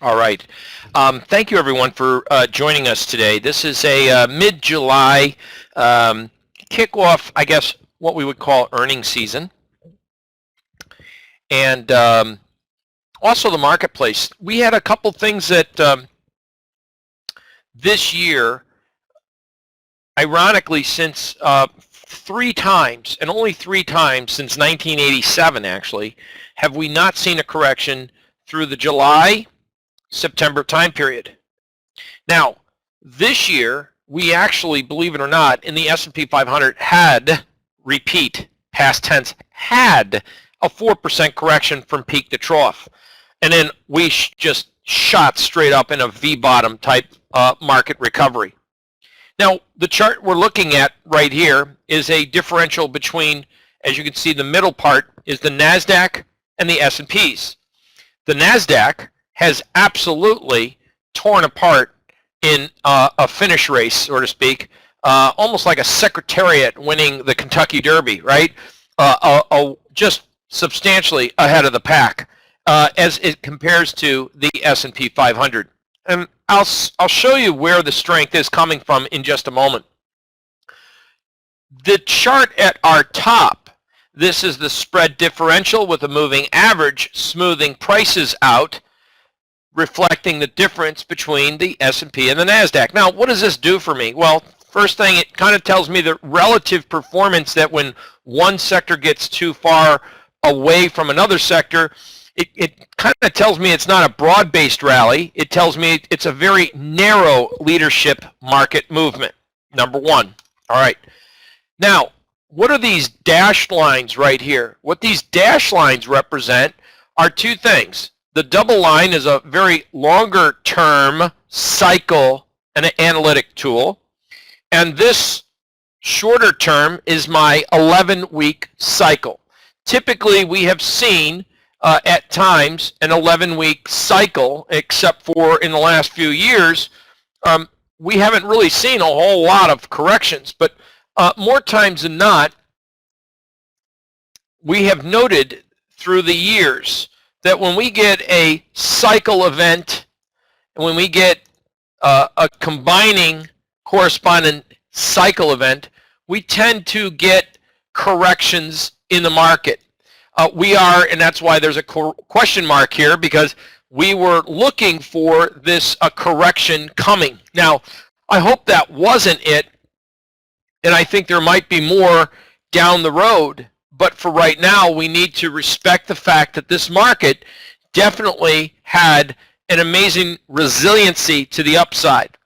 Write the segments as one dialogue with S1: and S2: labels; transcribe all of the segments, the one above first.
S1: All right. Thank you, everyone, for joining us today. This is a mid-July kickoff, I guess, what we would call earnings season. And also the marketplace. We had a couple things that this year, ironically, since 3 times, and only 3 times since 1987, actually, have we not seen a correction through the July September time period. Now, this year, we actually, believe it or not, in the S&P 500 had, repeat, past tense, had a 4% correction from peak to trough. And then we just shot straight up in a V-bottom type market recovery. Now, the chart we're looking at right here is a differential between, as you can see, the middle part is the NASDAQ and the S&Ps. The NASDAQ has absolutely torn apart in a finish race, so to speak, almost like a secretariat winning the Kentucky Derby, right? Just substantially ahead of the pack as it compares to the S&P 500. And I'll show you where the strength is coming from in just a moment. The chart at our top, this is the spread differential with a moving average smoothing prices out, reflecting the difference between the S&P and the NASDAQ. Now, what does this do for me? Well, first thing, it kind of tells me the relative performance that when one sector gets too far away from another sector, it kind of tells me it's not a broad-based rally. It tells me it's a very narrow leadership market movement, number one. All right. Now, what are these dashed lines right here? What these dashed lines represent are 2 things. The double line is a very longer term cycle and an analytic tool. And this shorter term is my 11-week cycle. Typically, we have seen at times an 11-week cycle, except for in the last few years, we haven't really seen a whole lot of corrections. But more times than not, we have noted through the years that when we get a cycle event, and when we get a combining corresponding cycle event, we tend to get corrections in the market. We are, and that's why there's a question mark here, because we were looking for this correction coming. Now, I hope that wasn't it, and I think there might be more down the road. But for right now, we need to respect the fact that this market definitely had an amazing resiliency to the upside.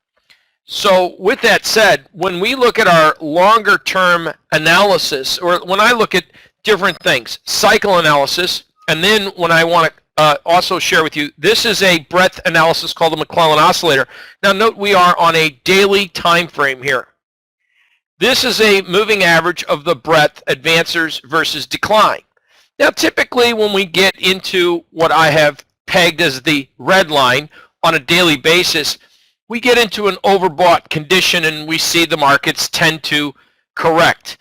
S1: So with that said, when we look at our longer term analysis, or when I look at different things, cycle analysis, and then when I want to also share with you, this is a breadth analysis called the Mcclellan Oscillator. Now note we are on a daily time frame here. This is a moving average of the breadth advancers versus decline. Now, typically when we get into what I have pegged as the red line on a daily basis, we get into an overbought condition and we see the markets tend to correct.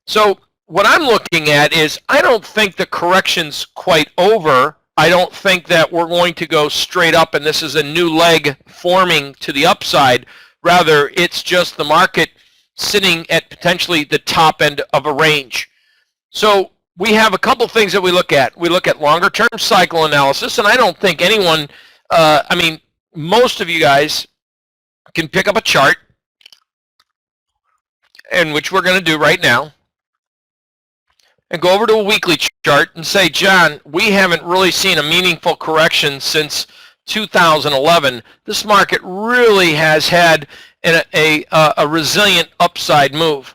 S1: So what I'm looking at is I don't think the correction's quite over. I don't think that we're going to go straight up and this is a new leg forming to the upside. Rather, it's just the market sitting at potentially the top end of a range. So we have a couple things that we look at. We look at longer term cycle analysis, and I don't think anyone, most of you guys can pick up a chart, and which we're going to do right now, and go over to a weekly chart and say, John, we haven't really seen a meaningful correction since 2011. This market really has had a resilient upside move.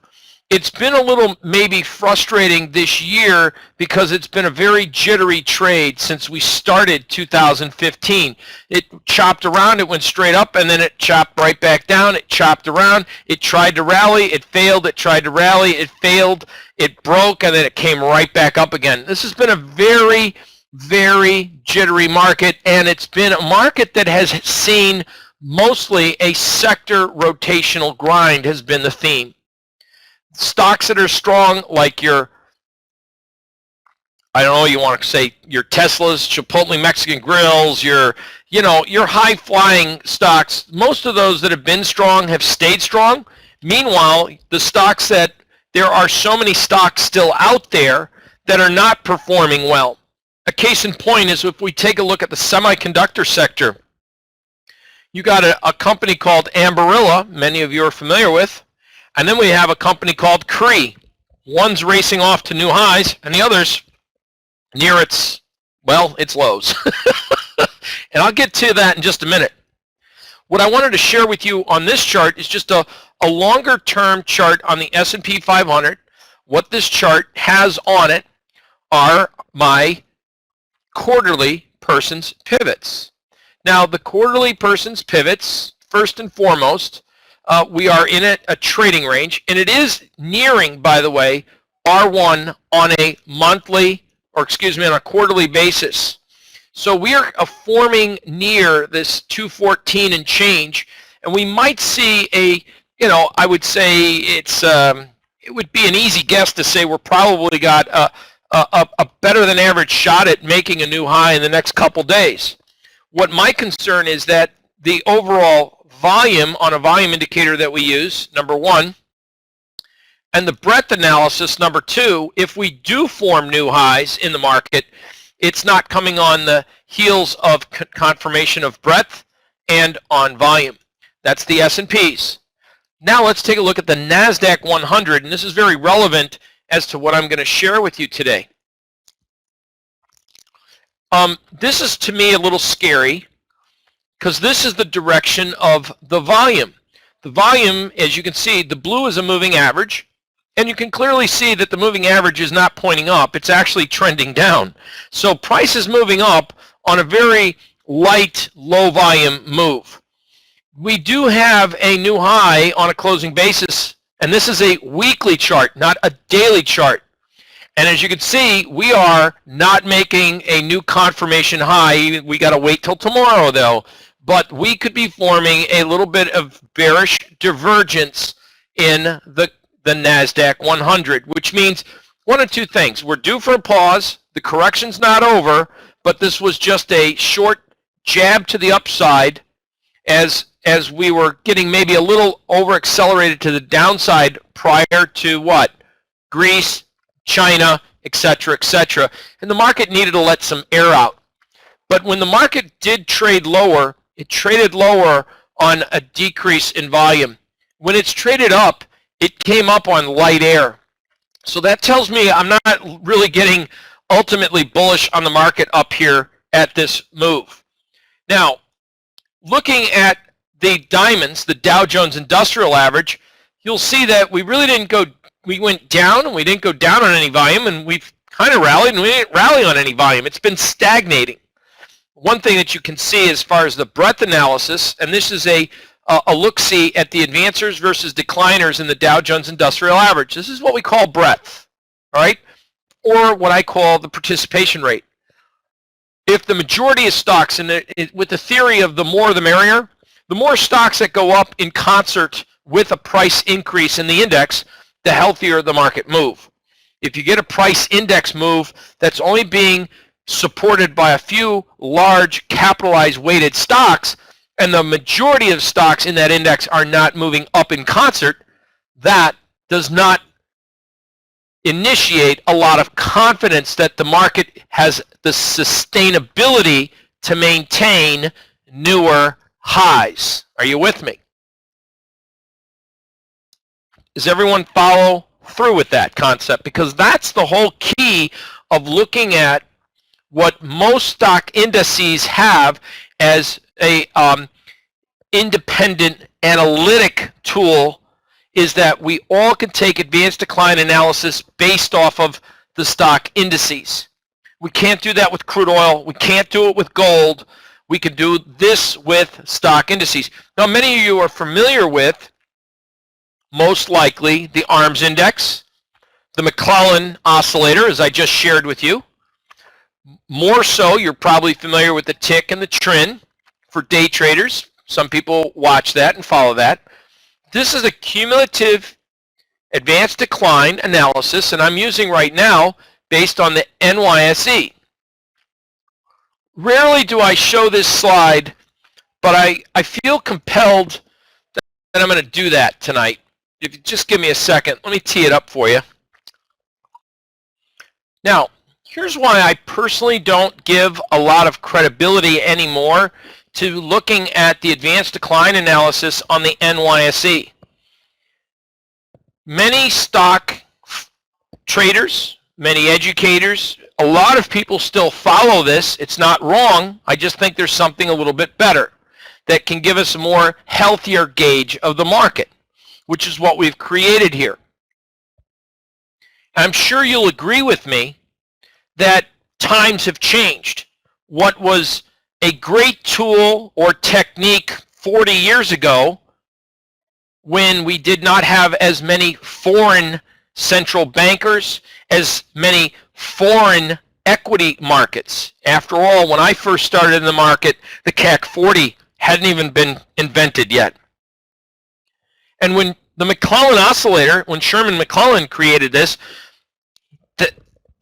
S1: It's been a little maybe frustrating this year because it's been a very jittery trade since we started 2015. It chopped around, it went straight up, and then it chopped right back down. It chopped around, it tried to rally, it failed, it tried to rally, it failed, it broke, and then it came right back up again. This has been a very, very jittery market, and it's been a market that has seen mostly a sector rotational grind has been the theme. Stocks that are strong, like your I don't know, you want to say your Teslas, Chipotle Mexican grills, your high-flying stocks, most of those that have been strong have stayed strong. Meanwhile, the stocks that there are so many stocks still out there that are not performing well. A case in point is if we take a look at the semiconductor sector, you got a company called Ambarella, many of you are familiar with, and then we have a company called Cree. One's racing off to new highs, and the other's near its lows. And I'll get to that in just a minute. What I wanted to share with you on this chart is just a longer term chart on the S&P 500. What this chart has on it are my quarterly person's pivots. Now, the quarterly person's pivots, first and foremost, we are in a trading range, and it is nearing, by the way, R1 on a on a quarterly basis. So we are forming near this 214 and change, and we might see I would say it would be an easy guess to say we're probably got a better than average shot at making a new high in the next couple days. What my concern is that the overall volume on a volume indicator that we use, number one, and the breadth analysis, number two, if we do form new highs in the market, it's not coming on the heels of confirmation of breadth and on volume. That's the S&Ps. Now let's take a look at the NASDAQ 100, and this is very relevant as to what I'm going to share with you today. This is, to me, a little scary because this is the direction of the volume. The volume, as you can see, the blue is a moving average, and you can clearly see that the moving average is not pointing up. It's actually trending down. So price is moving up on a very light, low volume move. We do have a new high on a closing basis, and this is a weekly chart, not a daily chart. And as you can see, we are not making a new confirmation high. We got to wait till tomorrow, though. But we could be forming a little bit of bearish divergence in the NASDAQ 100, which means one of two things. We're due for a pause. The correction's not over, but this was just a short jab to the upside as we were getting maybe a little over-accelerated to the downside prior to what? Greece, China, etc., etc. And the market needed to let some air out. But when the market did trade lower, it traded lower on a decrease in volume. When it's traded up, it came up on light air. So that tells me I'm not really getting ultimately bullish on the market up here at this move. Now, looking at the diamonds, the Dow Jones Industrial Average, you'll see that we really didn't go, we went down and we didn't go down on any volume, and we've kind of rallied and we didn't rally on any volume. It's been stagnating. One thing that you can see as far as the breadth analysis, and this is a look-see at the advancers versus decliners in the Dow Jones Industrial Average. This is what we call breadth, all right, or what I call the participation rate. If the majority of stocks, with the theory of the more the merrier, the more stocks that go up in concert with a price increase in the index, the healthier the market move. If you get a price index move that's only being supported by a few large capitalized weighted stocks, and the majority of stocks in that index are not moving up in concert, that does not initiate a lot of confidence that the market has the sustainability to maintain newer highs. Are you with me? Does everyone follow through with that concept? Because that's the whole key of looking at what most stock indices have as a independent analytic tool, is that we all can take advanced decline analysis based off of the stock indices. We can't do that with crude oil. We can't do it with gold. We can do this with stock indices. Now, many of you are familiar with, most likely, the ARMS index, the Mcclellan Oscillator, as I just shared with you. More so, you're probably familiar with the tick and the trend for day traders. Some people watch that and follow that. This is a cumulative advanced decline analysis, and I'm using right now based on the NYSE. Rarely do I show this slide, but I feel compelled that I'm going to do that tonight. If you just give me a second, let me tee it up for you. Now, here's why I personally don't give a lot of credibility anymore to looking at the advanced decline analysis on the NYSE. Many stock traders, many educators, a lot of people still follow this. It's not wrong. I just think there's something a little bit better that can give us a more healthier gauge of the market, which is what we've created here. I'm sure you'll agree with me that times have changed. What was a great tool or technique 40 years ago, when we did not have as many foreign central bankers, as many foreign equity markets. After all, when I first started in the market, the CAC 40 hadn't even been invented yet. And when the Mcclellan Oscillator, when Sherman McClellan created this,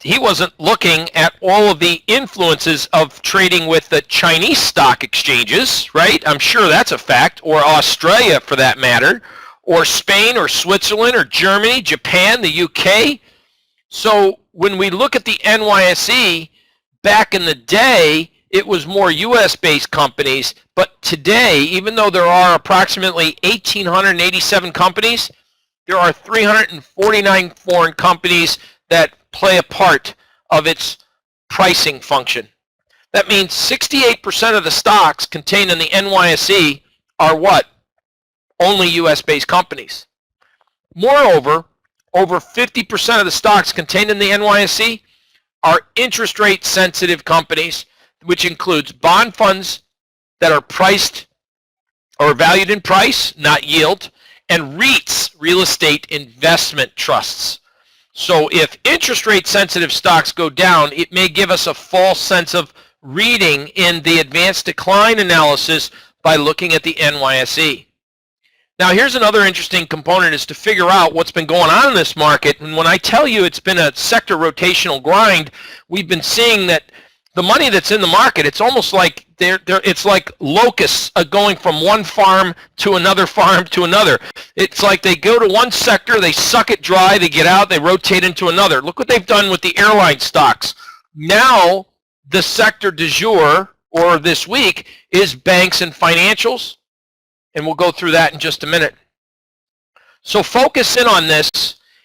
S1: he wasn't looking at all of the influences of trading with the Chinese stock exchanges, right? I'm sure that's a fact, or Australia for that matter, or Spain, or Switzerland, or Germany, Japan, the UK. So when we look at the NYSE, back in the day, it was more US-based companies, but today, even though there are approximately 1,887 companies, there are 349 foreign companies that play a part of its pricing function. That means 68% of the stocks contained in the NYSE are what? Only US-based companies. Moreover, over 50% of the stocks contained in the NYSE are interest rate sensitive companies, which includes bond funds that are priced or valued in price, not yield, and REITs, real estate investment trusts. So if interest rate sensitive stocks go down, it may give us a false sense of reading in the advanced decline analysis by looking at the NYSE. Now here's another interesting component, is to figure out what's been going on in this market. And when I tell you it's been a sector rotational grind, we've been seeing that the money that's in the market, it's almost like it's like locusts going from one farm to another farm to another. It's like they go to one sector, they suck it dry, they get out, they rotate into another. Look what they've done with the airline stocks. Now the sector du jour, or this week, is banks and financials, and we'll go through that in just a minute. So focus in on this.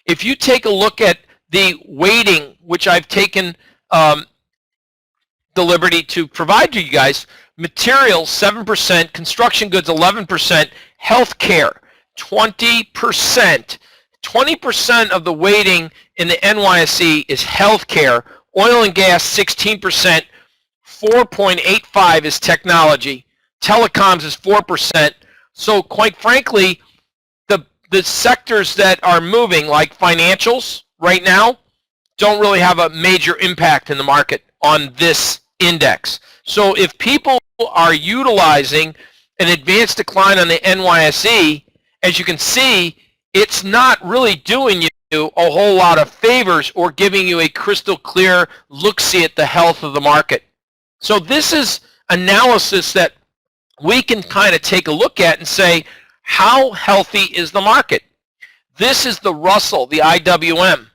S1: If you take a look at the weighting, which I've taken the liberty to provide to you guys, materials 7%, construction goods 11%, healthcare 20%. 20% of the weighting in the NYSE is healthcare, oil and gas 16%, 4.85 is technology, telecoms is 4%. So quite frankly, the sectors that are moving, like financials right now, don't really have a major impact in the market on this index. So if people are utilizing an advanced decline on the NYSE, as you can see, it's not really doing you a whole lot of favors or giving you a crystal clear look-see at the health of the market. So this is analysis that we can kind of take a look at and say, how healthy is the market? This is the Russell, the IWM.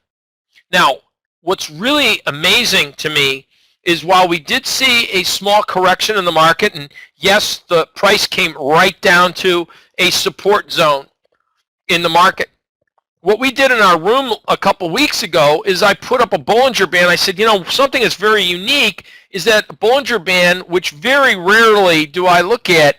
S1: Now, what's really amazing to me is while we did see a small correction in the market, and yes, the price came right down to a support zone in the market. What we did in our room a couple weeks ago is I put up a Bollinger Band. I said, you know, something that's very unique is that Bollinger Band, which very rarely do I look at,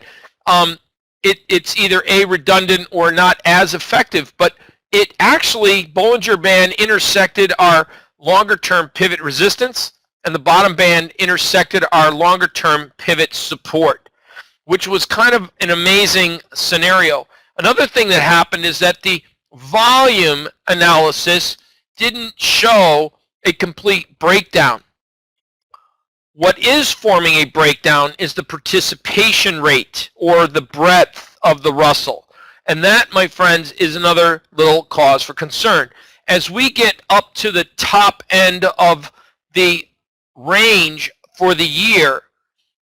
S1: it's either A, redundant or not as effective, but it actually, Bollinger Band intersected our longer-term pivot resistance, and the bottom band intersected our longer-term pivot support, which was kind of an amazing scenario. Another thing that happened is that the volume analysis didn't show a complete breakdown. What is forming a breakdown is the participation rate, or the breadth of the Russell. And that, my friends, is another little cause for concern. as we get up to the top end of the range for the year,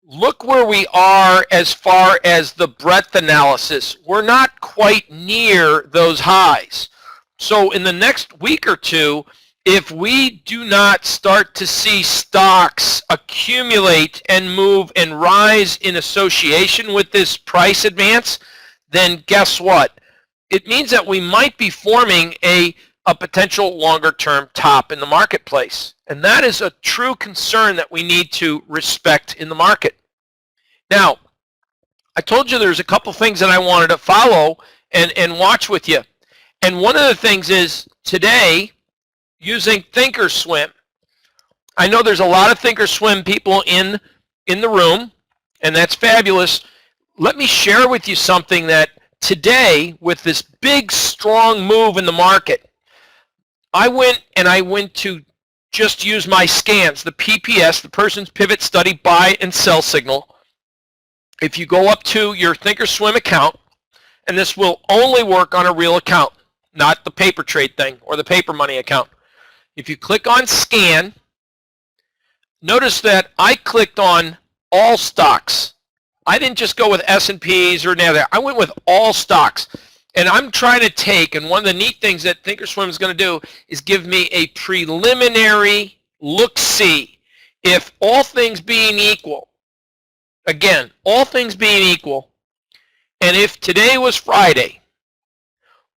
S1: look where we are as far as the breadth analysis. We're not quite near those highs. So in the next week or two, if we do not start to see stocks accumulate and move and rise in association with this price advance, then guess what? It means that we might be forming a potential longer-term top in the marketplace. And that is a true concern that we need to respect in the market. Now, I told you there's a couple things that I wanted to follow and watch with you. And one of the things is today, using Thinkorswim. I know there's a lot of Thinkorswim people in the room, and that's fabulous. Let me share with you something that today, with this big, strong move in the market, I went to just use my scans, the PPS, the Person's Pivot Study Buy and Sell Signal. If you go up to your Thinkorswim account, and this will only work on a real account, not the paper trade thing or the paper money account. If you click on Scan, notice that I clicked on all stocks. I didn't just go with S&Ps or NASDAQ. I went with all stocks. And I'm trying to take, and one of the neat things that Thinkorswim is going to do is give me a preliminary look-see. If all things being equal, again, all things being equal, and if today was Friday,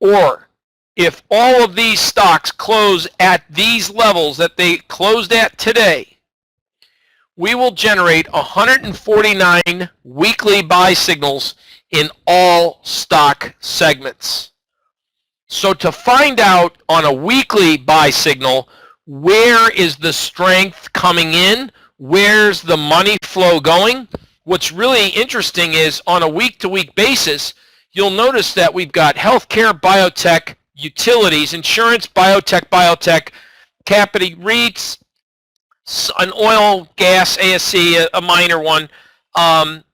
S1: or if all of these stocks close at these levels that they closed at today, we will generate 149 weekly buy signals in all stock segments. So to find out on a weekly buy signal, where is the strength coming in? Where's the money flow going? What's really interesting is on a week-to-week basis, you'll notice that we've got healthcare, biotech, utilities, insurance, biotech, capital REITs, an oil, gas, ASC, a minor one.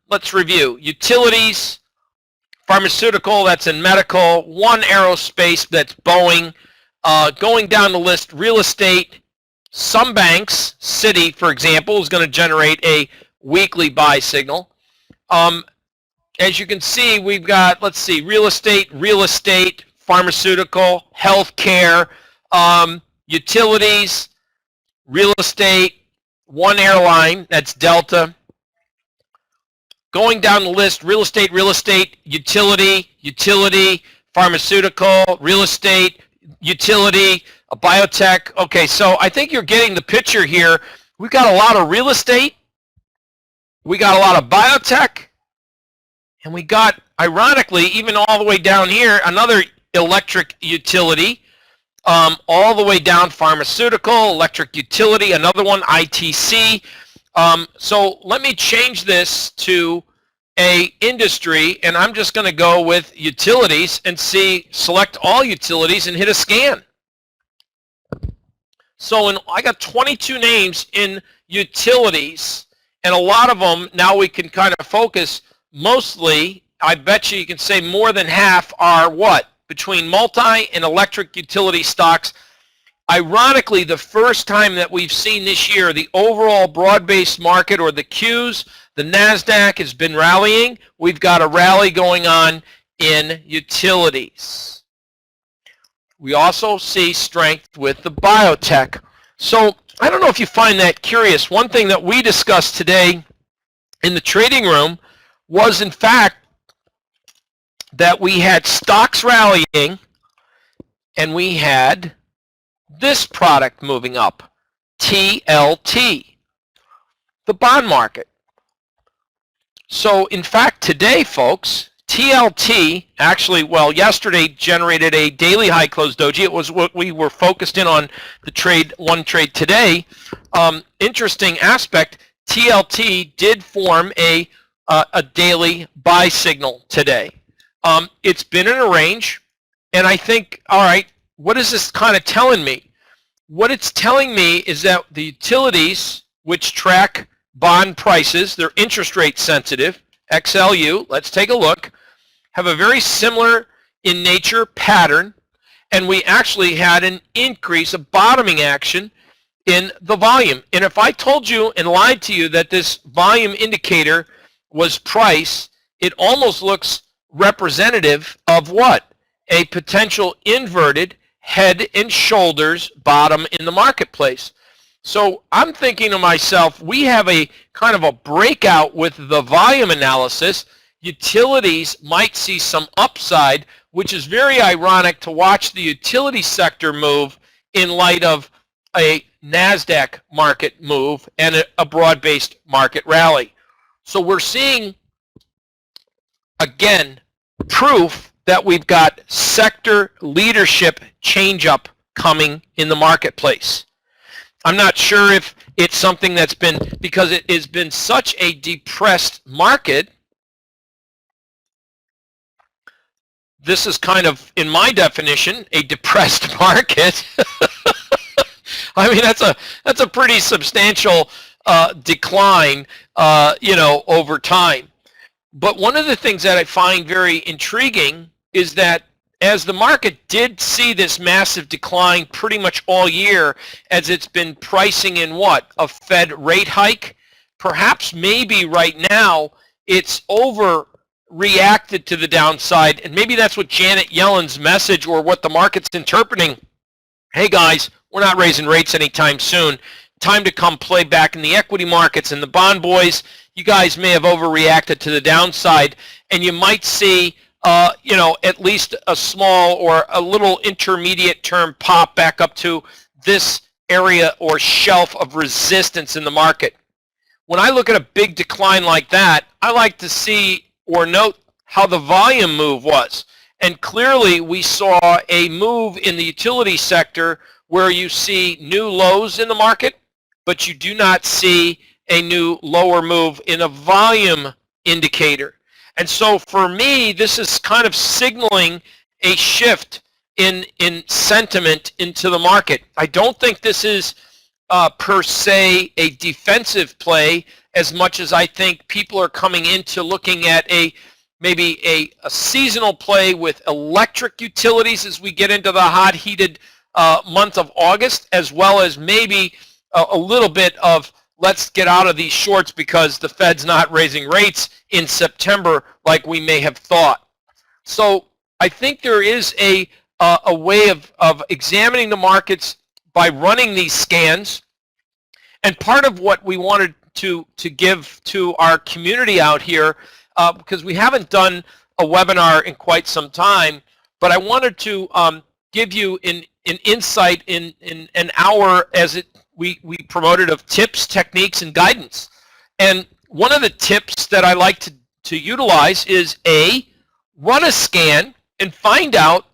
S1: Let's review. Utilities, pharmaceutical, that's in medical, one aerospace, that's Boeing. Going down the list, real estate, some banks, Citi, for example, is going to generate a weekly buy signal. As you can see, we've got, let's see, real estate, pharmaceutical, healthcare, utilities, real estate, one airline, that's Delta. Going down the list, real estate, utility, pharmaceutical, real estate, utility, a biotech. Okay, so I think you're getting the picture here. We've got a lot of real estate, we got a lot of biotech, and we got, ironically, even all the way down here, another electric utility, all the way down pharmaceutical, electric utility, another one, ITC. So let me change this to a industry, and I'm just going to go with utilities and select all utilities and hit a scan. So I got 22 names in utilities, and a lot of them now we can kind of focus mostly, I bet you can say more than half are what? Between multi and electric utility stocks. Ironically, the first time that we've seen this year, the overall broad-based market, or the Qs, the NASDAQ has been rallying. We've got a rally going on in utilities. We also see strength with the biotech. So I don't know if you find that curious. One thing that we discussed today in the trading room was, in fact, that we had stocks rallying and we had this product moving up, TLT, the bond market. So in fact today, folks, TLT actually, well, yesterday generated a daily high close doji. It was what we were focused in on, the trade, one trade today. Interesting aspect, TLT did form a daily buy signal today. It's been in a range, and I think, all right, what is this kind of telling me? What it's telling me is that the utilities, which track bond prices, they're interest rate sensitive, XLU, let's take a look, have a very similar in nature pattern, and we actually had an increase, a bottoming action in the volume. And if I told you and lied to you that this volume indicator was price, it almost looks representative of what? A potential inverted head and shoulders bottom in the marketplace. So I'm thinking to myself, we have a kind of a breakout with the volume analysis. Utilities might see some upside, which is very ironic to watch the utility sector move in light of a NASDAQ market move and a broad-based market rally. So we're seeing, again, proof that we've got sector leadership change-up coming in the marketplace. I'm not sure if it's something that's been, because it has been such a depressed market. This is kind of, in my definition, a depressed market. I mean, that's a pretty substantial decline, over time. But one of the things that I find very intriguing is that as the market did see this massive decline pretty much all year, as it's been pricing in what? A Fed rate hike? Perhaps maybe right now it's overreacted to the downside, and maybe that's what Janet Yellen's message or what the market's interpreting. Hey guys, we're not raising rates anytime soon. Time to come play back in the equity markets and the bond boys. You guys may have overreacted to the downside, and you might see at least a small or a little intermediate term pop back up to this area or shelf of resistance in the market. When I look at a big decline like that, I like to see or note how the volume move was. And clearly we saw a move in the utility sector where you see new lows in the market, but you do not see a new lower move in a volume indicator. And so for me, this is kind of signaling a shift in sentiment into the market. I don't think this is per se a defensive play as much as I think people are coming into looking at maybe a seasonal play with electric utilities as we get into the hot heated month of August, as well as maybe a little bit of let's get out of these shorts because the Fed's not raising rates in September like we may have thought. So I think there is a way of examining the markets by running these scans. And part of what we wanted to give to our community out here, because we haven't done a webinar in quite some time, but I wanted to give you an insight in an hour as we promoted of tips, techniques, and guidance. And one of the tips that I like to utilize is run a scan and find out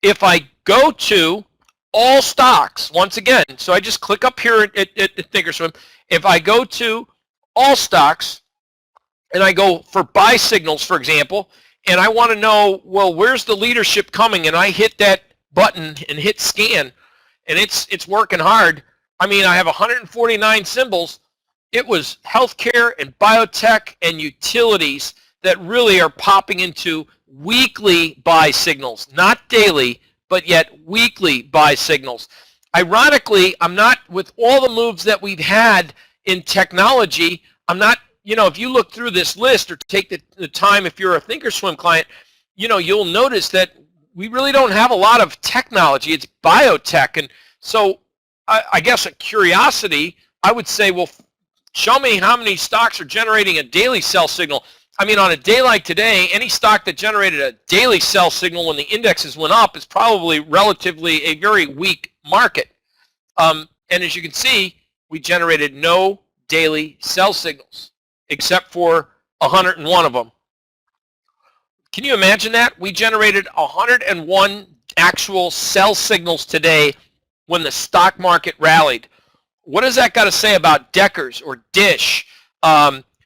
S1: if I go to all stocks once again. So I just click up here at Thinkorswim. If I go to all stocks and I go for buy signals, for example, and I want to know, well, where's the leadership coming? And I hit that button and hit scan, and it's working hard. I mean, I have 149 symbols. It was healthcare and biotech and utilities that really are popping into weekly buy signals, not daily, but yet weekly buy signals. Ironically, I'm not, with all the moves that we've had in technology, I'm not, if you look through this list or take the time, if you're a Thinkorswim client, you'll notice that we really don't have a lot of technology. It's biotech. And so I guess a curiosity, I would say, well, show me how many stocks are generating a daily sell signal. I mean, on a day like today, any stock that generated a daily sell signal when the indexes went up is probably relatively a very weak market. And as you can see, we generated no daily sell signals except for 101 of them. Can you imagine that? We generated 101 actual sell signals today when the stock market rallied. What does that got to say about Deckers or Dish?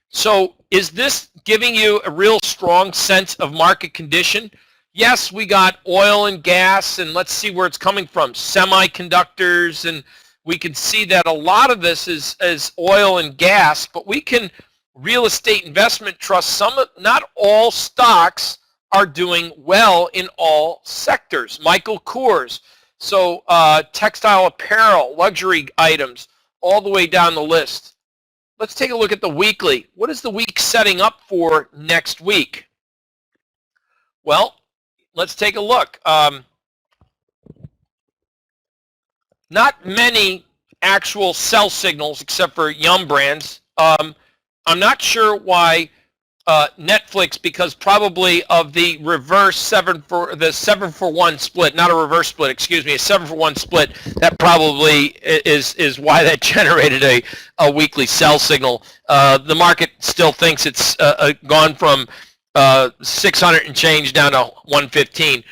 S1: So is this giving you a real strong sense of market condition? Yes, we got oil and gas, and let's see where it's coming from. Semiconductors, and we can see that a lot of this is oil and gas, but we can real estate investment trust, not all stocks are doing well in all sectors. Michael Kors, so textile apparel, luxury items, all the way down the list. Let's take a look at the weekly. What is the week setting up for next week? Well, let's take a look. Not many actual sell signals except for Yum Brands. I'm not sure why Netflix, because probably of the reverse 7-for-1 split, not a reverse split, excuse me, a 7-for-1 split, that probably is why that generated a weekly sell signal. The market still thinks it's gone from 600 and change down to 115.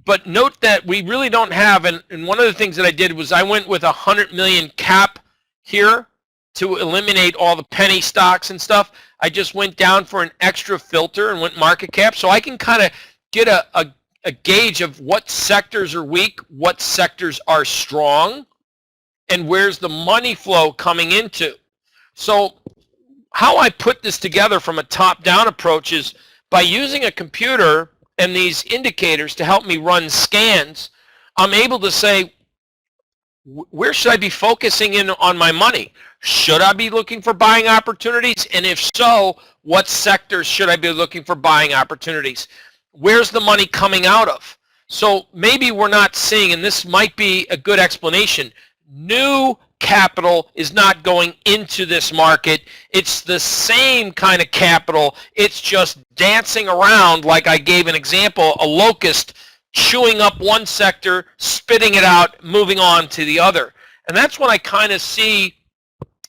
S1: But note that we really don't have, and one of the things that I did was I went with 100 million cap here to eliminate all the penny stocks and stuff. I just went down for an extra filter and went market cap, so I can kind of get a gauge of what sectors are weak, what sectors are strong, and where's the money flow coming into. So how I put this together from a top-down approach is by using a computer and these indicators to help me run scans. I'm able to say, where should I be focusing in on my money? Should I be looking for buying opportunities? And if so, what sectors should I be looking for buying opportunities? Where's the money coming out of? So maybe we're not seeing, and this might be a good explanation, new capital is not going into this market. It's the same kind of capital. It's just dancing around, like I gave an example, a locust chewing up one sector, spitting it out, moving on to the other. And that's what I kind of see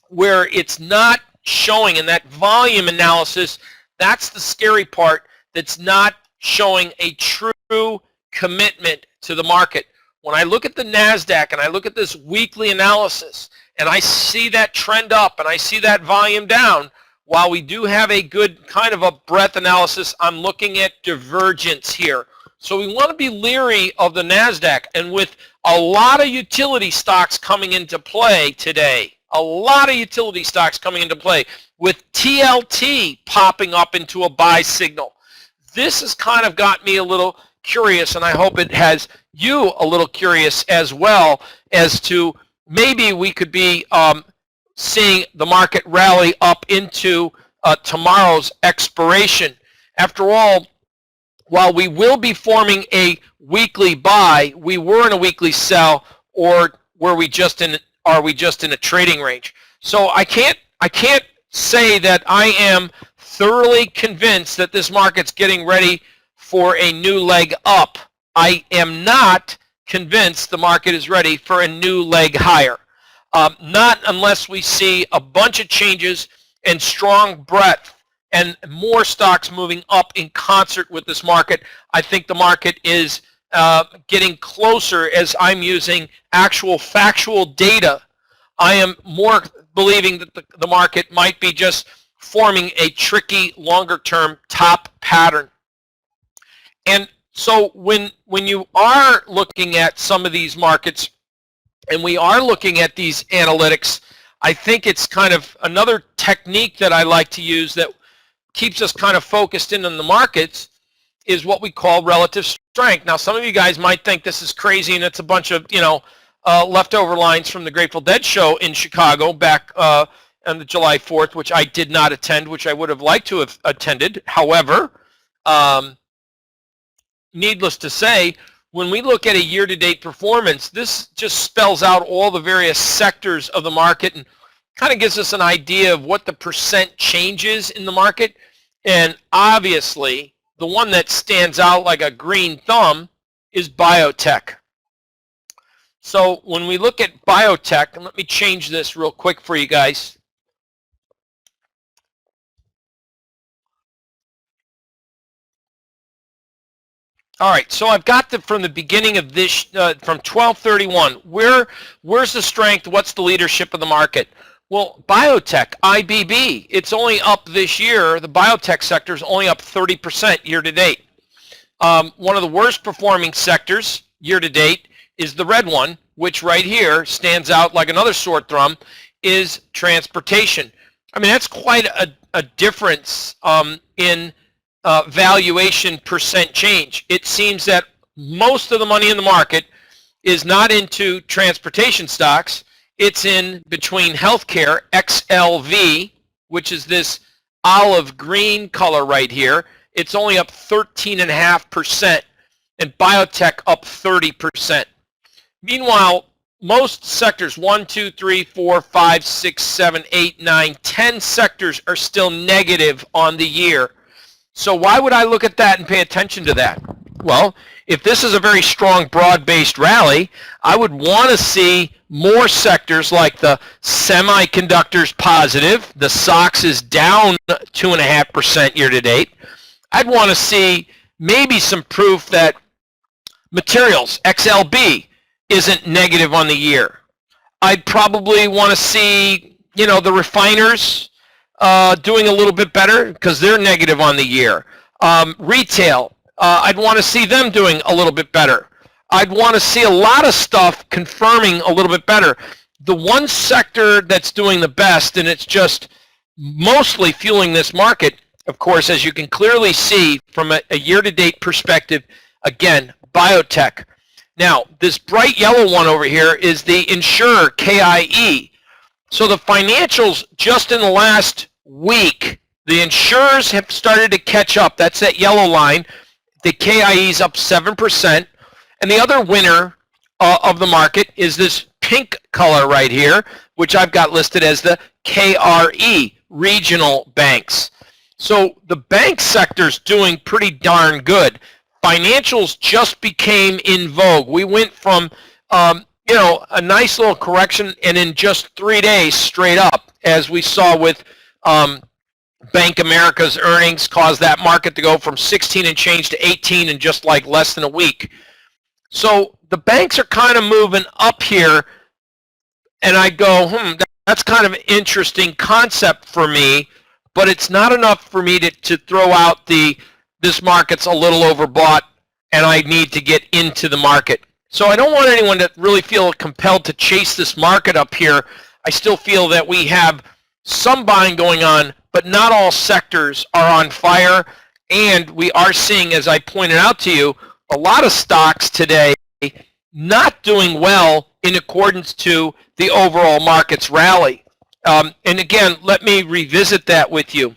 S1: where it's not showing in that volume analysis. That's the scary part, that's not showing a true commitment to the market. When I look at the NASDAQ and I look at this weekly analysis and I see that trend up and I see that volume down, while we do have a good kind of a breadth analysis, I'm looking at divergence here. So we want to be leery of the NASDAQ, and with a lot of utility stocks coming into play today, a lot of utility stocks coming into play, with TLT popping up into a buy signal. This has kind of got me a little curious, and I hope it has you a little curious as well, as to maybe we could be seeing the market rally up into tomorrow's expiration. After all, while we will be forming a weekly buy, we were in a weekly sell, or are we just in a trading range? So I can't say that I am thoroughly convinced that this market's getting ready for a new leg up. I am not convinced the market is ready for a new leg higher. Not unless we see a bunch of changes and strong breadth and more stocks moving up in concert with this market. I think the market is getting closer as I'm using actual factual data. I am more believing that the market might be just forming a tricky longer-term top pattern. And so when you are looking at some of these markets and we are looking at these analytics, I think it's kind of another technique that I like to use that keeps us kind of focused in on the markets is what we call relative strength. Now, some of you guys might think this is crazy and it's a bunch of, leftover lines from the Grateful Dead show in Chicago back on the July 4th, which I did not attend, which I would have liked to have attended. However, needless to say, when we look at a year-to-date performance, this just spells out all the various sectors of the market and kind of gives us an idea of what the percent changes in the market. And obviously, the one that stands out like a green thumb is biotech. So when we look at biotech, and let me change this real quick for you guys. All right, so I've got from the beginning of this, from 12/31, where's the strength, what's the leadership of the market? Well, biotech, IBB, it's only up this year. The biotech sector is only up 30% year to date. One of the worst performing sectors year to date is the red one, which right here stands out like another sore thumb, is transportation. I mean, that's quite a difference in valuation percent change. It seems that most of the money in the market is not into transportation stocks. It's in between healthcare, XLV, which is this olive green color right here. It's only up 13.5%, and biotech up 30%. Meanwhile, most sectors, 1, 2, 3, 4, 5, 6, 7, 8, 9, 10 sectors are still negative on the year. So why would I look at that and pay attention to that? Well, if this is a very strong, broad-based rally, I would want to see more sectors like the semiconductors positive. The SOX is down 2.5% year-to-date. I'd want to see maybe some proof that materials, XLB, isn't negative on the year. I'd probably want to see, the refiners doing a little bit better because they're negative on the year. Retail, I'd want to see them doing a little bit better. I'd want to see a lot of stuff confirming a little bit better. The one sector that's doing the best, and it's just mostly fueling this market, of course, as you can clearly see from a year-to-date perspective, again, biotech. Now, this bright yellow one over here is the insurer, KIE. So the financials, just in the last week, the insurers have started to catch up. That's that yellow line. The KIE's up 7%. And the other winner of the market is this pink color right here, which I've got listed as the KRE, regional banks. So the bank sector's doing pretty darn good. Financials just became in vogue. We went from, a nice little correction, and in just 3 days straight up, as we saw with Bank America's earnings, caused that market to go from 16 and change to 18 in just like less than a week. So the banks are kind of moving up here, and I go, that's kind of an interesting concept for me, but it's not enough for me to throw out this market's a little overbought and I need to get into the market. So I don't want anyone to really feel compelled to chase this market up here. I still feel that we have some buying going on, but not all sectors are on fire. And we are seeing, as I pointed out to you, a lot of stocks today not doing well in accordance to the overall market's rally. And again, let me revisit that with you.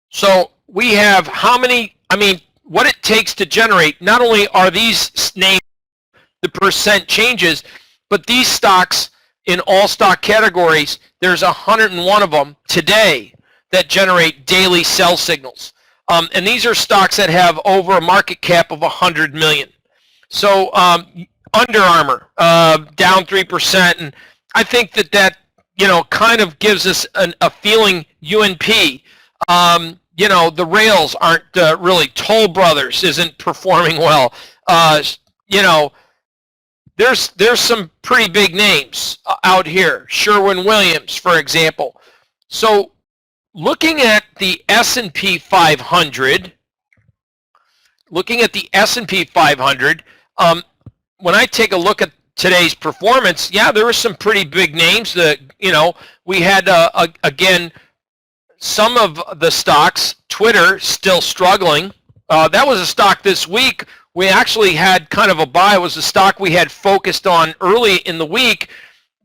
S1: So we have what it takes to generate. Not only are these named the percent changes, but these stocks in all stock categories, there's 101 of them today that generate daily sell signals. And these are stocks that have over a market cap of 100 million. So Under Armour, down 3%. And I think that kind of gives us a feeling. UNP, the rails aren't really. Toll Brothers isn't performing well. There's some pretty big names out here. Sherwin-Williams, for example. So looking at the S&P 500, when I take a look at today's performance, yeah, there were some pretty big names. We had, again, some of the stocks. Twitter still struggling. That was a stock this week. We actually had kind of a buy. It was a stock we had focused on early in the week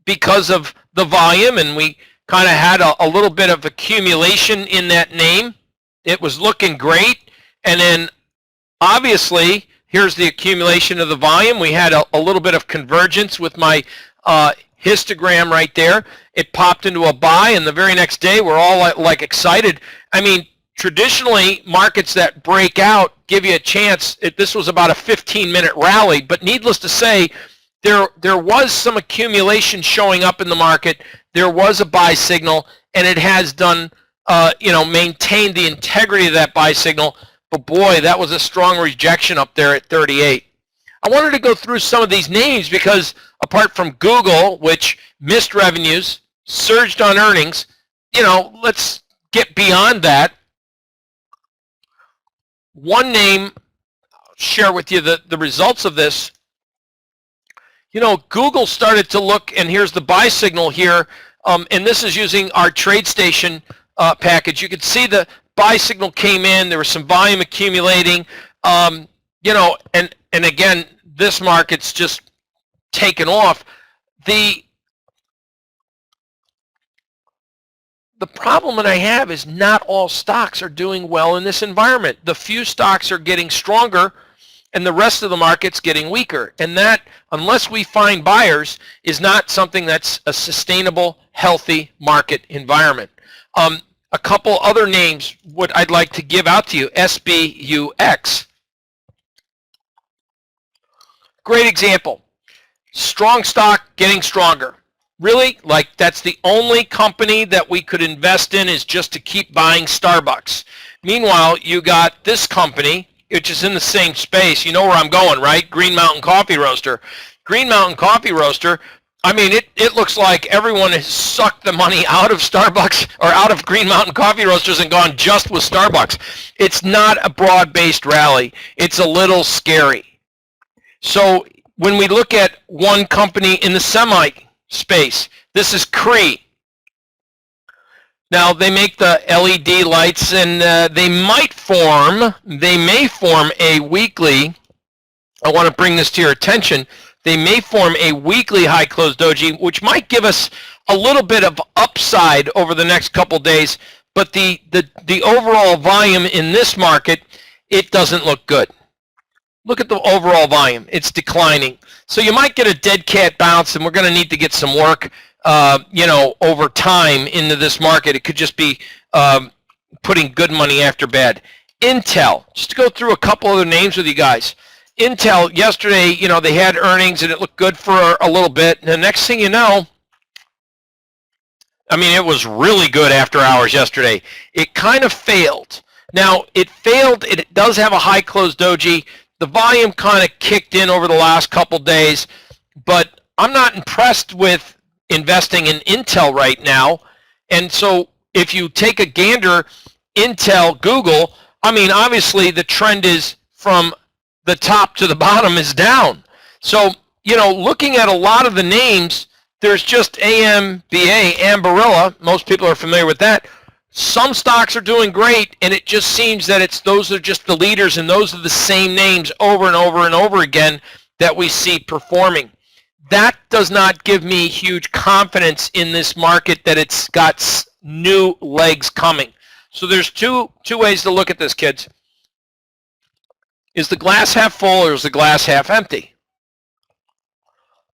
S1: because of the volume, and we kind of had a little bit of accumulation in that name. It was looking great, and then obviously here's the accumulation of the volume. We had a little bit of convergence with my histogram right there. It popped into a buy, and the very next day we're all like excited. I mean, traditionally, markets that break out give you a chance. This was about a 15-minute rally, but needless to say, there was some accumulation showing up in the market. There was a buy signal, and it has done, maintained the integrity of that buy signal. But boy, that was a strong rejection up there at 38. I wanted to go through some of these names because apart from Google, which missed revenues, surged on earnings, let's get beyond that. One name, I'll share with you the results of this. Google started to look, and here's the buy signal here, and this is using our TradeStation package. You can see the buy signal came in. There was some volume accumulating. You know, and again, this market's just taken off. The problem that I have is not all stocks are doing well in this environment. The few stocks are getting stronger and the rest of the market's getting weaker. And that, unless we find buyers, is not something that's a sustainable, healthy market environment. A couple other names I'd like to give out to you. SBUX. Great example. Strong stock getting stronger. Really? Like, that's the only company that we could invest in, is just to keep buying Starbucks. Meanwhile, you got this company, which is in the same space. You know where I'm going, right? Green Mountain Coffee Roaster. Green Mountain Coffee Roaster, I mean, it looks like everyone has sucked the money out of Starbucks or out of Green Mountain Coffee Roasters and gone just with Starbucks. It's not a broad-based rally. It's a little scary. So when we look at one company in the semi space, this is Cree. Now, they make the LED lights, and they may form a weekly, I want to bring this to your attention, they may form a weekly high close doji, which might give us a little bit of upside over the next couple days, but the overall volume in this market, it doesn't look good. Look at the overall volume. It's declining. So you might get a dead cat bounce, and we're going to need to get some work, you know, over time into this market. It could just be putting good money after bad. Intel, just to go through a couple other names with you guys. Intel, yesterday, you know, they had earnings, and it looked good for a little bit. And the next thing you know, I mean, it was really good after hours yesterday. It kind of failed. Now, it failed. It does have a high close doji. The volume kind of kicked in over the last couple days, but I'm not impressed with investing in Intel right now. And so if you take a gander, Intel, Google, I mean, obviously the trend is from the top to the bottom is down. So, you know, looking at a lot of the names, there's just AMBA, Ambarella. Most people are familiar with that. Some stocks are doing great, and it just seems that those are just the leaders, and those are the same names over and over and over again that we see performing. That does not give me huge confidence in this market that it's got new legs coming. So there's two ways to look at this, kids. Is the glass half full, or is the glass half empty?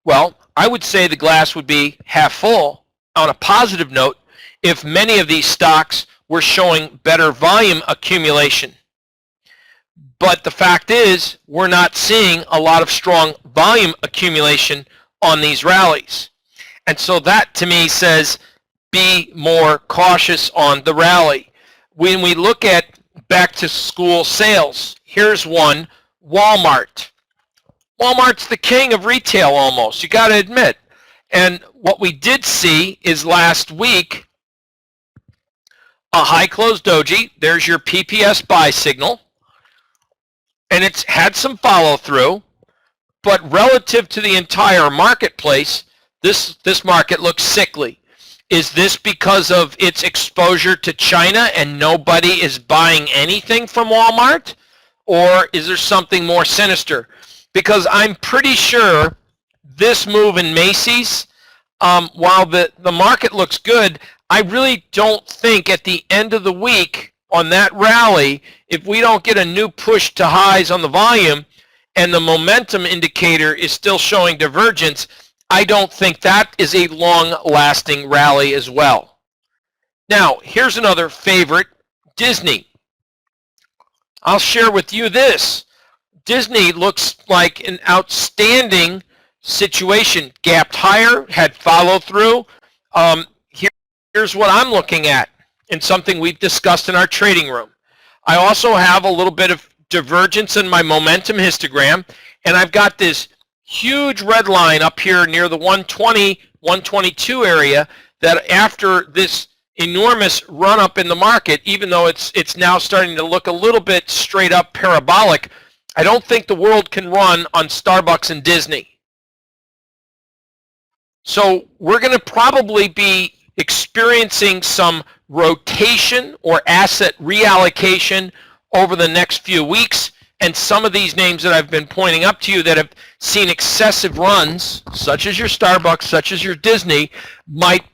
S1: Well, I would say the glass would be half full on a positive note if many of these stocks were showing better volume accumulation. But the fact is, we're not seeing a lot of strong volume accumulation on these rallies. And so that, to me, says be more cautious on the rally. When we look at back-to-school sales, here's one, Walmart. Walmart's the king of retail almost, you got to admit. And what we did see is last week, a high close doji. There's your PPS buy signal. And it's had some follow through, but relative to the entire marketplace, this market looks sickly. Is this because of its exposure to China and nobody is buying anything from Walmart? Or is there something more sinister? Because I'm pretty sure this move in Macy's, while the market looks good, I really don't think at the end of the week on that rally, if we don't get a new push to highs on the volume and the momentum indicator is still showing divergence, I don't think that is a long-lasting rally as well. Now, here's another favorite, Disney. I'll share with you this. Disney looks like an outstanding situation. Gapped higher, had follow through. Here's what I'm looking at, and something we've discussed in our trading room. I also have a little bit of divergence in my momentum histogram, and I've got this huge red line up here near the 120, 122 area that after this enormous run up in the market, even though it's now starting to look a little bit straight up parabolic, I don't think the world can run on Starbucks and Disney. So we're going to probably be experiencing some rotation or asset reallocation over the next few weeks. And some of these names that I've been pointing up to you that have seen excessive runs, such as your Starbucks, such as your Disney, might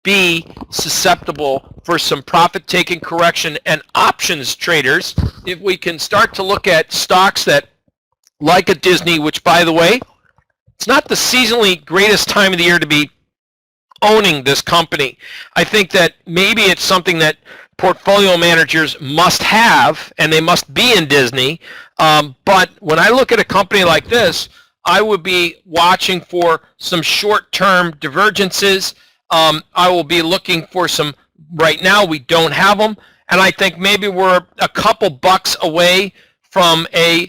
S1: be susceptible for some profit-taking correction. And options traders, if we can start to look at stocks that, like a Disney, which, by the way, it's not the seasonally greatest time of the year to be owning this company. I think that maybe it's something that portfolio managers must have, and they must be in Disney. But when I look at a company like this, I would be watching for some short-term divergences. I will be looking for some, right now we don't have them, and I think maybe we're a couple bucks away from an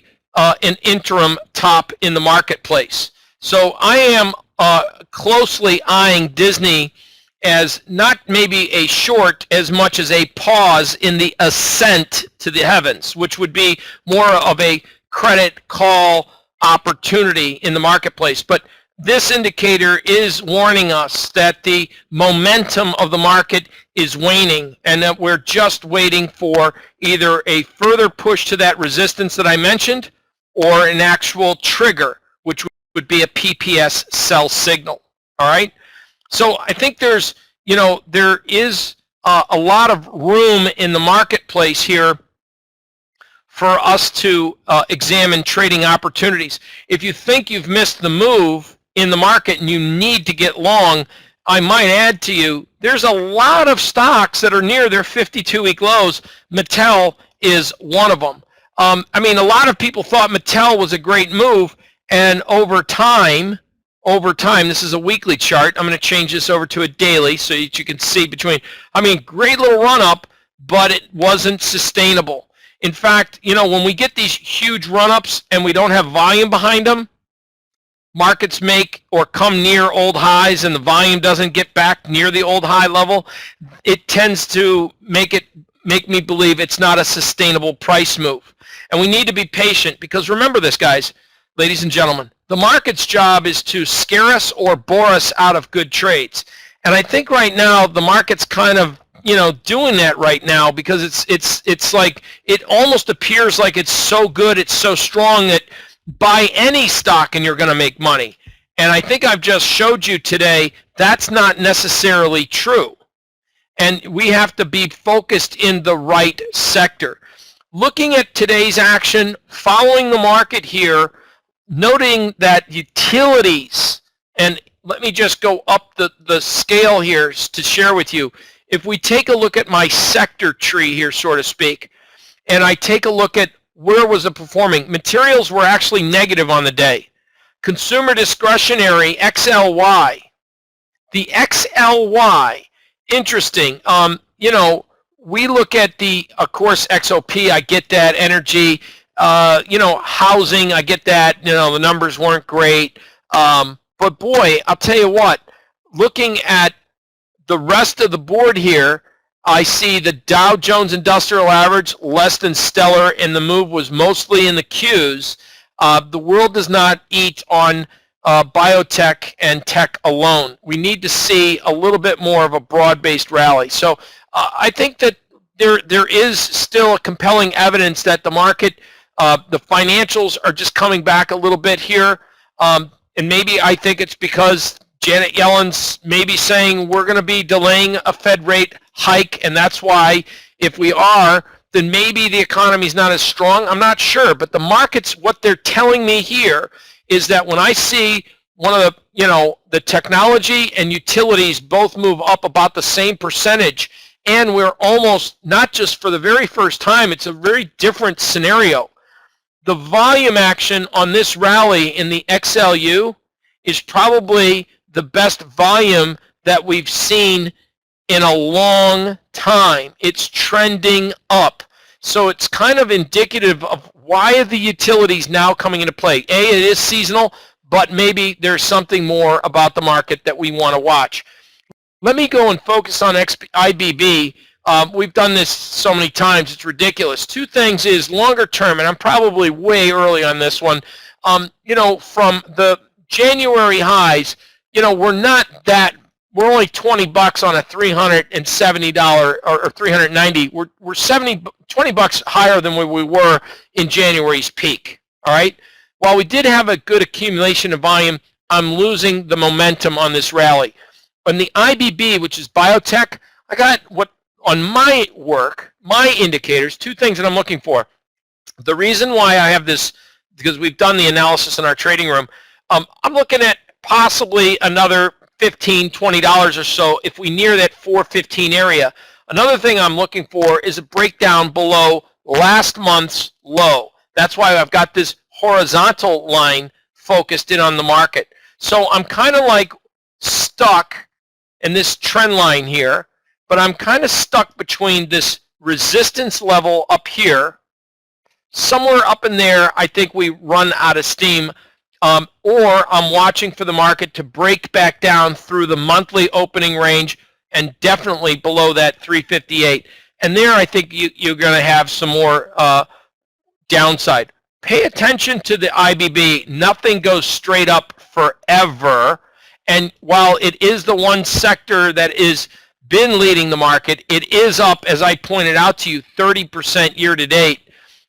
S1: interim top in the marketplace. So I am closely eyeing Disney as not maybe a short as much as a pause in the ascent to the heavens, which would be more of a credit call opportunity in the marketplace. But this indicator is warning us that the momentum of the market is waning and that we're just waiting for either a further push to that resistance that I mentioned or an actual trigger, which would be a PPS sell signal. All right. So I think there is a lot of room in the marketplace here for us to examine trading opportunities. If you think you've missed the move in the market and you need to get long, I might add to you, there's a lot of stocks that are near their 52-week lows. Mattel is one of them. I mean, a lot of people thought Mattel was a great move, and over time, this is a weekly chart. I'm going to change this over to a daily so that you can see between. I mean, great little run up, but it wasn't sustainable. In fact, when we get these huge run ups and we don't have volume behind them, markets make or come near old highs and the volume doesn't get back near the old high level, it tends to make me believe it's not a sustainable price move. And we need to be patient because remember this, guys, ladies and gentlemen, the market's job is to scare us or bore us out of good trades. And I think right now the market's kind of doing that right now because it's like it almost appears like it's so good, it's so strong that buy any stock and you're going to make money. And I think I've just showed you today that's not necessarily true. And we have to be focused in the right sector. Looking at today's action, following the market here, noting that utilities, and let me just go up the scale here to share with you. If we take a look at my sector tree here, so to speak, and I take a look at where was it performing, materials were actually negative on the day. Consumer discretionary, XLY. The XLY, interesting. We look at the, of course, XOP, I get that, energy, housing, I get that, the numbers weren't great. But boy, I'll tell you what, looking at the rest of the board here, I see the Dow Jones Industrial Average less than stellar, and the move was mostly in the Qs. The world does not eat on biotech and tech alone. We need to see a little bit more of a broad-based rally. So I think that there is still a compelling evidence that the market, the financials are just coming back a little bit here. And maybe I think it's because Janet Yellen's maybe saying we're going to be delaying a Fed rate hike, and that's why if we are, then maybe the economy's not as strong. I'm not sure, but the markets, what they're telling me here is that when I see one of the technology and utilities both move up about the same percentage, and we're almost, not just for the very first time, it's a very different scenario. The volume action on this rally in the XLU is probably the best volume that we've seen in a long time. It's trending up. So it's kind of indicative of why are the utilities now coming into play. It is seasonal, but maybe there's something more about the market that we want to watch. Let me go and focus on IBB. We've done this so many times, it's ridiculous. Two things is longer term, and I'm probably way early on this one. From the January highs, we're not that we're only 20 bucks on a $370 or 390. We're 20 bucks higher than we were in January's peak. All right. While we did have a good accumulation of volume, I'm losing the momentum on this rally. On the IBB, which is biotech, I got what on my work, my indicators, two things that I'm looking for. The reason why I have this, because we've done the analysis in our trading room, I'm looking at possibly another $15, $20 or so if we near that 415 area. Another thing I'm looking for is a breakdown below last month's low. That's why I've got this horizontal line focused in on the market. So I'm kind of like stuck in this trend line here, but I'm kind of stuck between this resistance level up here. Somewhere up in there, I think we run out of steam, or I'm watching for the market to break back down through the monthly opening range and definitely below that 358. And there, I think you're going to have some more downside. Pay attention to the IBB. Nothing goes straight up forever. And while it is the one sector that is been leading the market, it is up, as I pointed out to you, 30% year to date.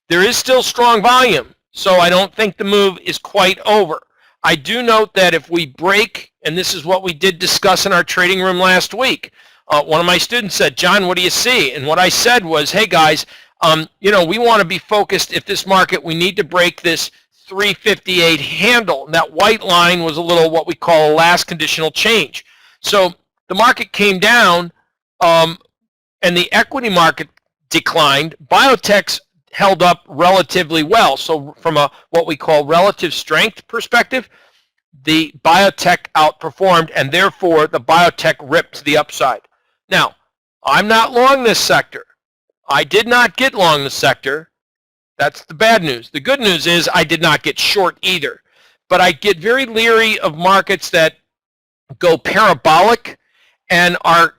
S1: There is still strong volume, so I don't think the move is quite over. I do note that if we break, and this is what we did discuss in our trading room last week, one of my students said, John, what do you see? And what I said was, hey guys, we want to be focused. If this market, we need to break this 358 handle. And that white line was a little what we call a last conditional change. So the market came down, and the equity market declined. Biotechs held up relatively well. So from a what we call relative strength perspective, the biotech outperformed, and therefore the biotech ripped to the upside. Now, I'm not long this sector. I did not get long the sector. That's the bad news. The good news is I did not get short either. But I get very leery of markets that go parabolic and are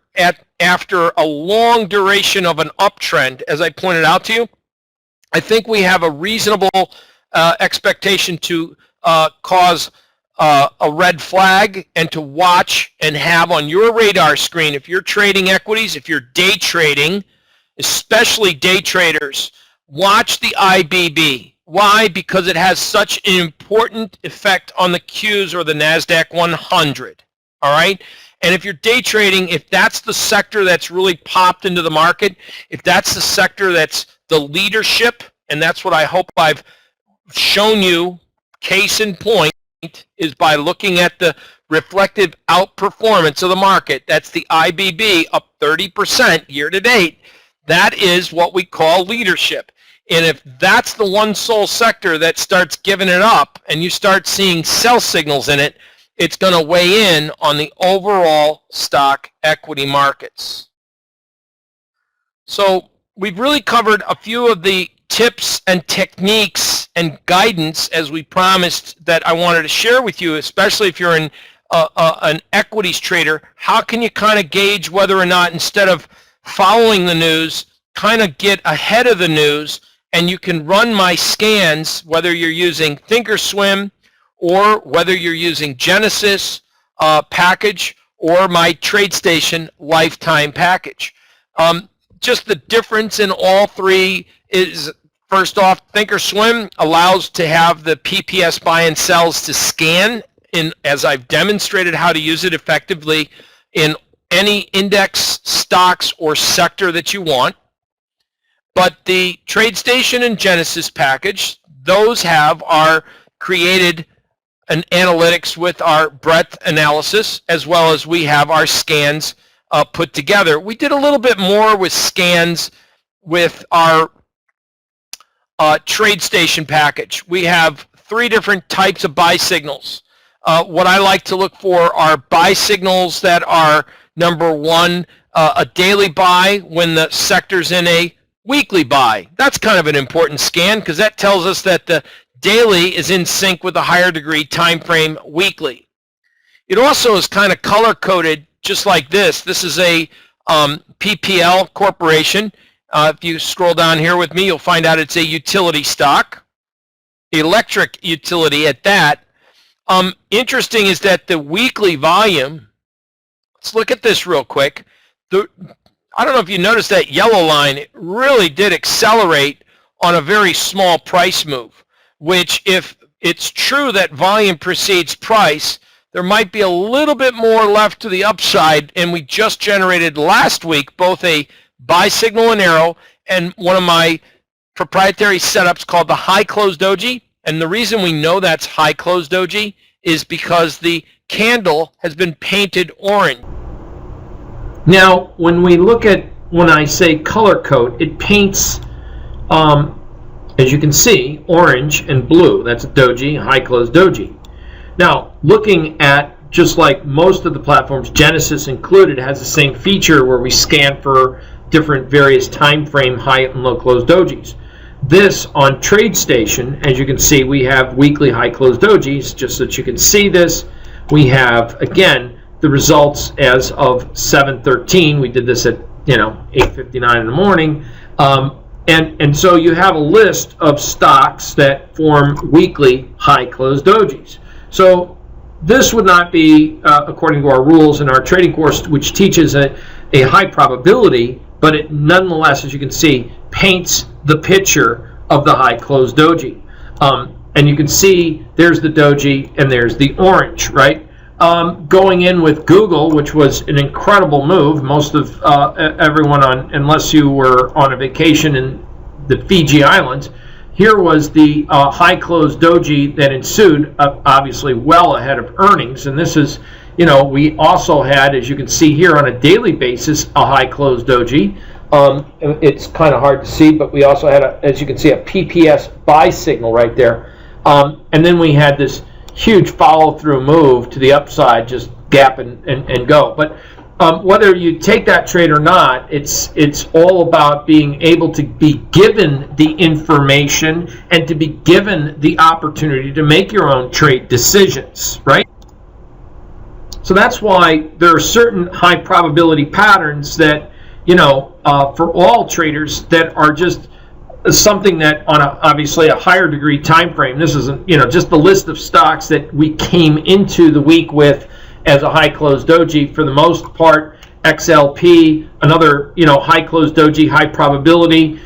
S1: after a long duration of an uptrend, as I pointed out to you. I think we have a reasonable expectation to cause a red flag and to watch and have on your radar screen, if you're trading equities, if you're day trading, especially day traders, watch the IBB. Why? Because it has such an important effect on the Qs or the NASDAQ 100. All right? And if you're day trading, if that's the sector that's really popped into the market, if that's the sector that's the leadership, and that's what I hope I've shown you, case in point, is by looking at the reflective outperformance of the market. That's the IBB, up 30% year to date. That is what we call leadership. And if that's the one sole sector that starts giving it up and you start seeing sell signals in it, it's going to weigh in on the overall stock equity markets. So we've really covered a few of the tips and techniques and guidance, as we promised, that I wanted to share with you, especially if you're an equities trader. How can you kind of gauge whether or not, instead of following the news, kind of get ahead of the news, and you can run my scans, whether you're using Thinkorswim or whether you're using Genesis package or my TradeStation lifetime package. Just the difference in all three is, first off, Thinkorswim allows to have the PPS buy and sells to scan, as I've demonstrated how to use it effectively in any index, stocks, or sector that you want. But the TradeStation and Genesis package, those are created an analytics with our breadth analysis, as well as we have our scans put together. We did a little bit more with scans with our TradeStation package. We have 3 different types of buy signals. What I like to look for are buy signals that are, number 1, a daily buy when the sector's in a weekly buy. That's kind of an important scan because that tells us that the daily is in sync with a higher degree time frame weekly. It also is kind of color coded just like this. This is a PPL corporation. If you scroll down here with me, you'll find out it's a utility stock, electric utility at that. Interesting is that the weekly volume, let's look at this real quick. I don't know if you noticed that yellow line, it really did accelerate on a very small price move, which if it's true that volume precedes price, there might be a little bit more left to the upside, and we just generated last week both a buy signal and arrow and one of my proprietary setups called the high close doji. And the reason we know that's high close doji is because the candle has been painted orange.
S2: Now, when we look at, when I say color code, it paints, as you can see, orange and blue. That's a doji, high close doji. Now, looking at, just like most of the platforms, Genesis included, has the same feature where we scan for different various time frame high and low close dojis. This on TradeStation, as you can see, we have weekly high close dojis, just so that you can see this. We have, again, the results as of 7/13. We did this at 8:59 in the morning. And so you have a list of stocks that form weekly high close dojis. So this would not be, according to our rules in our trading course, which teaches a high probability, but it nonetheless, as you can see, paints the picture of the high close doji. And you can see there's the doji and there's the orange, right? Going in with Google, which was an incredible move. Most of everyone unless you were on a vacation in the Fiji Islands, here was the high close doji that ensued, obviously well ahead of earnings. And this is, we also had, as you can see here on a daily basis, a high close doji. It's kind of hard to see, but we also had, as you can see, a PPS buy signal right there. And then we had this huge follow-through move to the upside, just gap and go. But whether you take that trade or not, it's all about being able to be given the information and to be given the opportunity to make your own trade decisions, right? So that's why there are certain high probability patterns that, for all traders, that are just something that on obviously a higher degree time frame. This isn't, just the list of stocks that we came into the week with as a high close doji. For the most part, XLP, another high close doji, high probability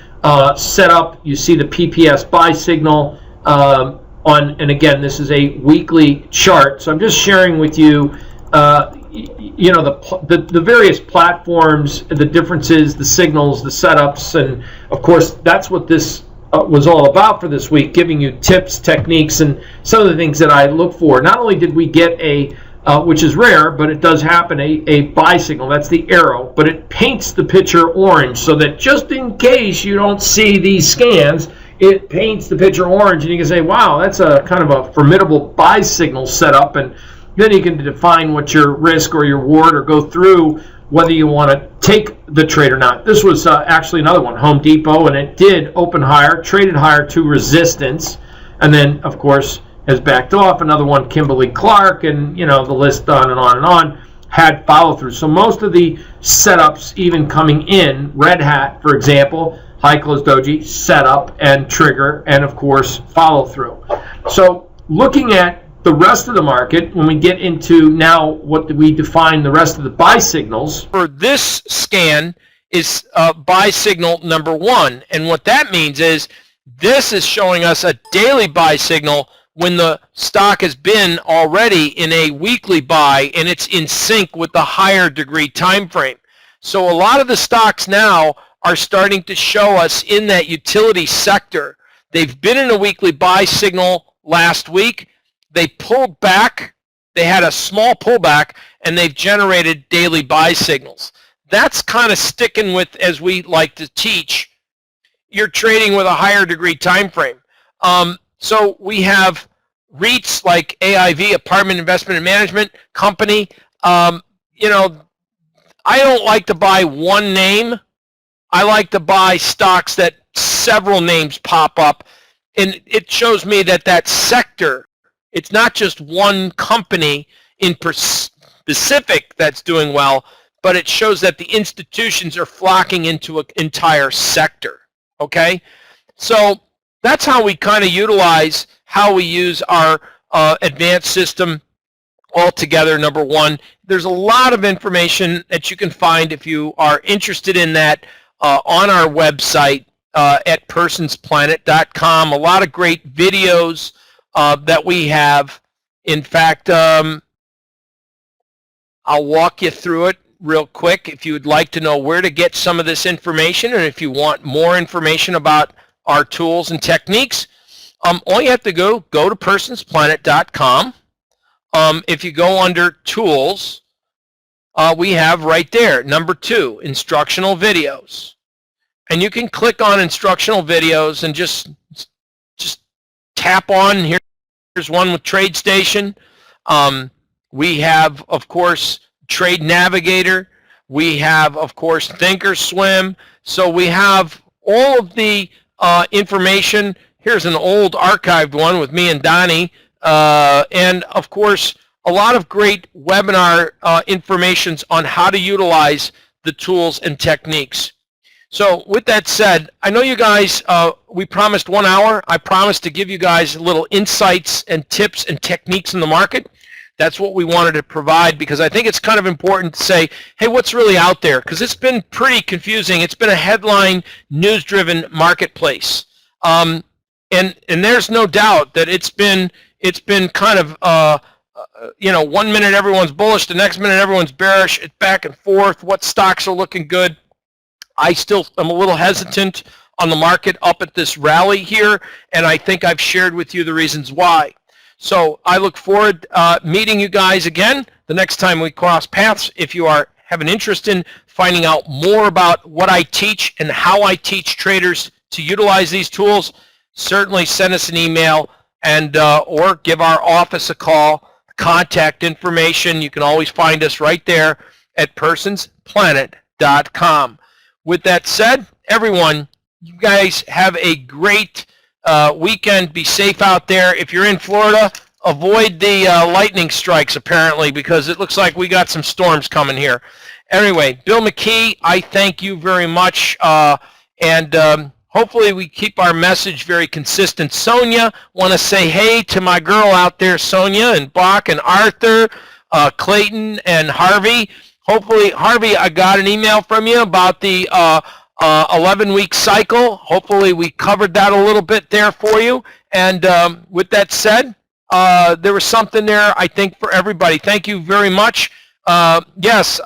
S2: setup. You see the PPS buy signal and again, this is a weekly chart. So I'm just sharing with you the various platforms, the differences, the signals, the setups, and of course that's what this was all about for this week, giving you tips, techniques, and some of the things that I look for. Not only did we get a, which is rare, but it does happen, a buy signal, that's the arrow, but it paints the picture orange so that just in case you don't see these scans, it paints the picture orange and you can say, wow, that's a kind of a formidable buy signal setup. And then you can define what your risk or your reward, or go through whether you want to take the trade or not. This was actually another one, Home Depot, and it did open higher, traded higher to resistance, and then, of course, has backed off. Another one, Kimberly-Clark, and, the list on and on and on, had follow-through. So most of the setups, even coming in, Red Hat, for example, high close doji, setup and trigger, and, of course, follow-through. So looking at the rest of the market, when we get into now what we define the rest of the buy signals.
S1: For this scan is buy signal number 1. And what that means is this is showing us a daily buy signal when the stock has been already in a weekly buy and it's in sync with the higher degree time frame. So a lot of the stocks now are starting to show us in that utility sector. They've been in a weekly buy signal last week. They pulled back, they had a small pullback, and they've generated daily buy signals. That's kind of sticking with, as we like to teach, you're trading with a higher degree time frame. So we have REITs like AIV, Apartment Investment and Management Company. I don't like to buy one name. I like to buy stocks that several names pop up, and it shows me that sector, it's not just one company in specific that's doing well, but it shows that the institutions are flocking into an entire sector, okay? So that's how we kind of utilize how we use our advanced system all together, number one. There's a lot of information that you can find if you are interested in that on our website at personsplanet.com. A lot of great videos that we have. In fact, I'll walk you through it real quick if you would like to know where to get some of this information, and if you want more information about our tools and techniques, all you have to go to personsplanet.com. If you go under tools, we have right there, number 2, instructional videos. And you can click on instructional videos and just tap on. Here's one with TradeStation. We have, of course, Trade Navigator. We have, of course, Thinkorswim. So we have all of the information. Here's an old archived one with me and Donnie. And, of course, a lot of great webinar informations on how to utilize the tools and techniques. So with that said, I know you guys, we promised 1 hour. I promised to give you guys little insights and tips and techniques in the market. That's what we wanted to provide, because I think it's kind of important to say, hey, what's really out there? Because it's been pretty confusing. It's been a headline, news-driven marketplace. And there's no doubt that it's been kind of, 1 minute everyone's bullish, the next minute everyone's bearish. It's back and forth. What stocks are looking good? I still am a little hesitant on the market up at this rally here, and I think I've shared with you the reasons why. So I look forward meeting you guys again the next time we cross paths. If you have an interest in finding out more about what I teach and how I teach traders to utilize these tools, certainly send us an email and or give our office a call. Contact information, you can always find us right there at personsplanet.com. With that said, everyone, you guys have a great weekend. Be safe out there. If you're in Florida, avoid the lightning strikes, apparently, because it looks like we got some storms coming here. Anyway, Bill McKee, I thank you very much, and hopefully we keep our message very consistent. Sonia, want to say hey to my girl out there, Sonia, and Bach and Arthur, Clayton and Harvey. Hopefully, Harvey, I got an email from you about the 11-week cycle. Hopefully we covered that a little bit there for you. And with that said, there was something there, I think, for everybody. Thank you very much. Yes,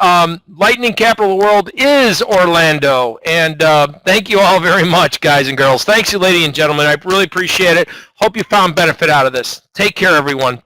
S1: lightning capital of the world is Orlando. And thank you all very much, guys and girls. Thanks you, ladies and gentlemen. I really appreciate it. Hope you found benefit out of this. Take care, everyone.